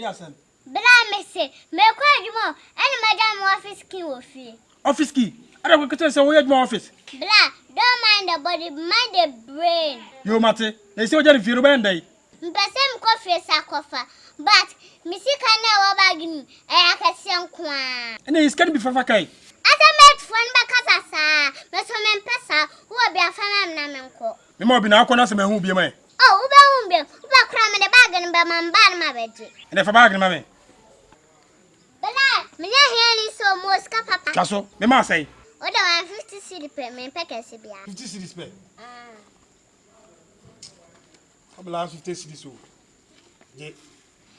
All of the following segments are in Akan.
asem. Bra me say, me kwa adwuma, any madam office key wo fie. Office key. I don't go say we my office. Bra, don't mind the body, mind the brain. Yo mate, they say we just feel ben day. Mpese mkofe sakofa, but misika na wa bagini, akasi nkwa. And it's can be fafa kai. Asa met phone bakasa sa, me so me mpesa, wo bia fana na menko. Me mo bi na akona se me hu bi mai. Oh, ube umbe, ube kura me de bagini ba mamba na beji. And if bag na me. Bala, me nya here ni so moska papa. Kaso, me ma say. Oda 150 cedi per me pekese bia. 50 cedis per. Abla 50 cedis so. Je.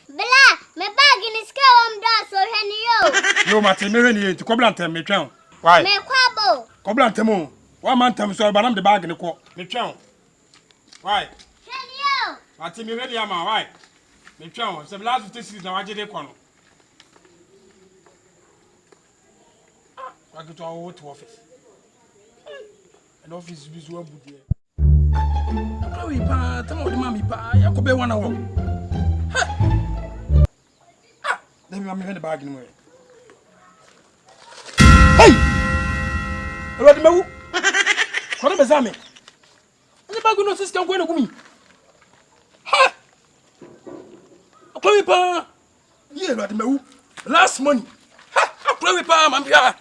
Bala, me bagini ska do so hwani yo. Yo mate me hwani e ti koblantem me twan. Why? Me kwabo. Koblantem o. Wa mantem so ba nam de bag ni ko. Me twan. Why? Hwani yo. Mate me hwani ama why? Me twan. Se last 50 cedis na waje de ko no. I go to our office. An office is one good year. How we pa, tell me mommy pa, I could be 1 hour. Let me have the bag in the way. Hey! What the matter? What the matter? The bag no sister going to me. Ha! Chloe pa. Yeah, what the matter? Last money. Ha! Chloe pa, man.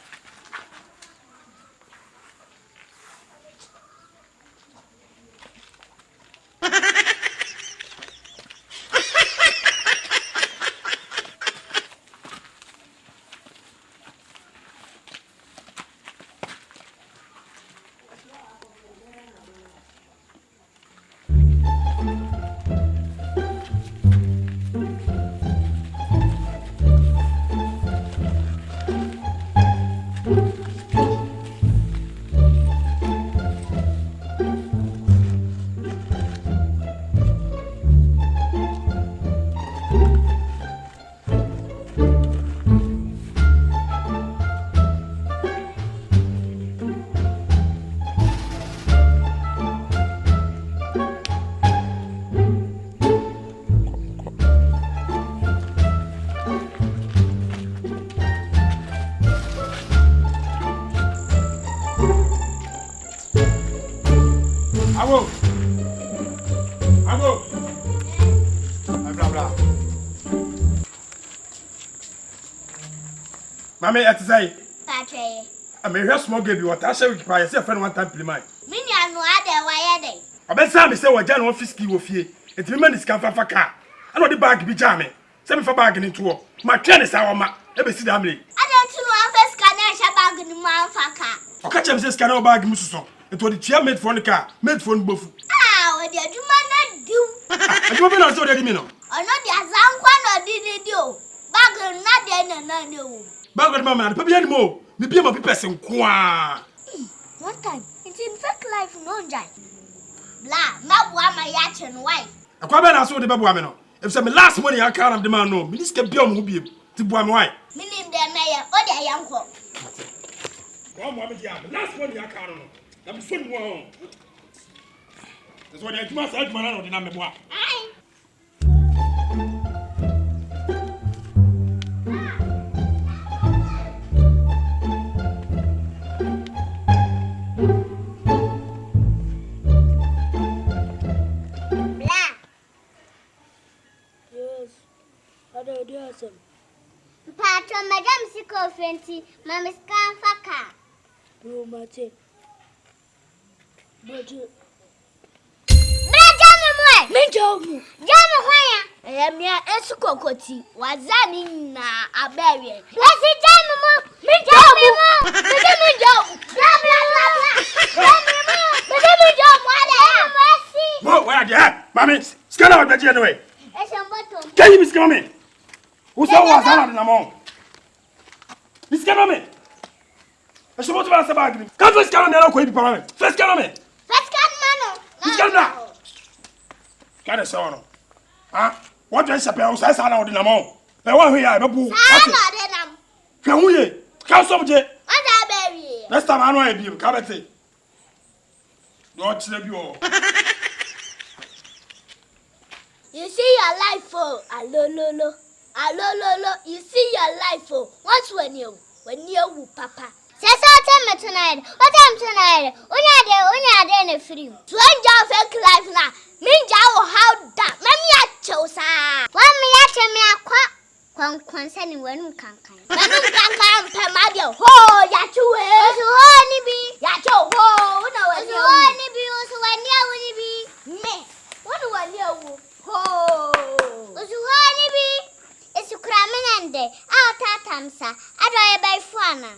Mama, I say, Patre. I may have small baby. What I say, we buy a friend 1 time Playman. Mini anu ade wayede. I bet Sam say what Jan office key with you. It remains can for car. I know the bag be jamming. Send me for bagging into war. My train is our ma. Let me see the family. I don't know first can bag in man for car. O catch him says can bag mususo. It was the chair made for the car, made for both. Ah, what did you man do? I don't know so that you know. I know the azan no did do. Bag na de na no. Bag of mama, the baby anymore. Me be my person kwa. One time, it's in fact life no jai. Blah, na bua my yacht and wife. I quite better saw the baby woman. If some last money I can't have the man no, this can be on who be to boy my wife. Meaning the mayor or the young cock. One woman, last money I can't know. I'm so warm. That's what I must have man on the number one. Aye. Patron, Madame Sico Fenty, Mamma Scan Faka. No, Martin. But Jamu, I am here as Kokotii, was Zanny na a barrier. Let's see Jamu, What are you? Mammy, scan out the January. bottom. Can you miss coming? Who saw was out in the mall? Miss Canome. I should want to answer back. Can't first come on, Queen Parliament. First come on. First gun, Mano. Miss Canada. Can I say, huh? What do I say? I said out in the mall. I want here, no boo. Can we? Can some jet? Next time I know I be you. Come and say. Don't sleep you all. You see your life for a lo. Alolo, you see your life, oh. Once when you papa. Sasa tell me tonight. What time tonight? Unya de free. So enjoy fake life na. Minja will how that. Mami ya chosa. One me ya me akwa. Concerning when you can. When you can pemadio. Ho ya chuwe. So ni bi. Ya cho ho. No when you ni bi. So when you bi. Me. When you ho. So ni bi. It's a craminande. I'll tatamsa. I do a by fana.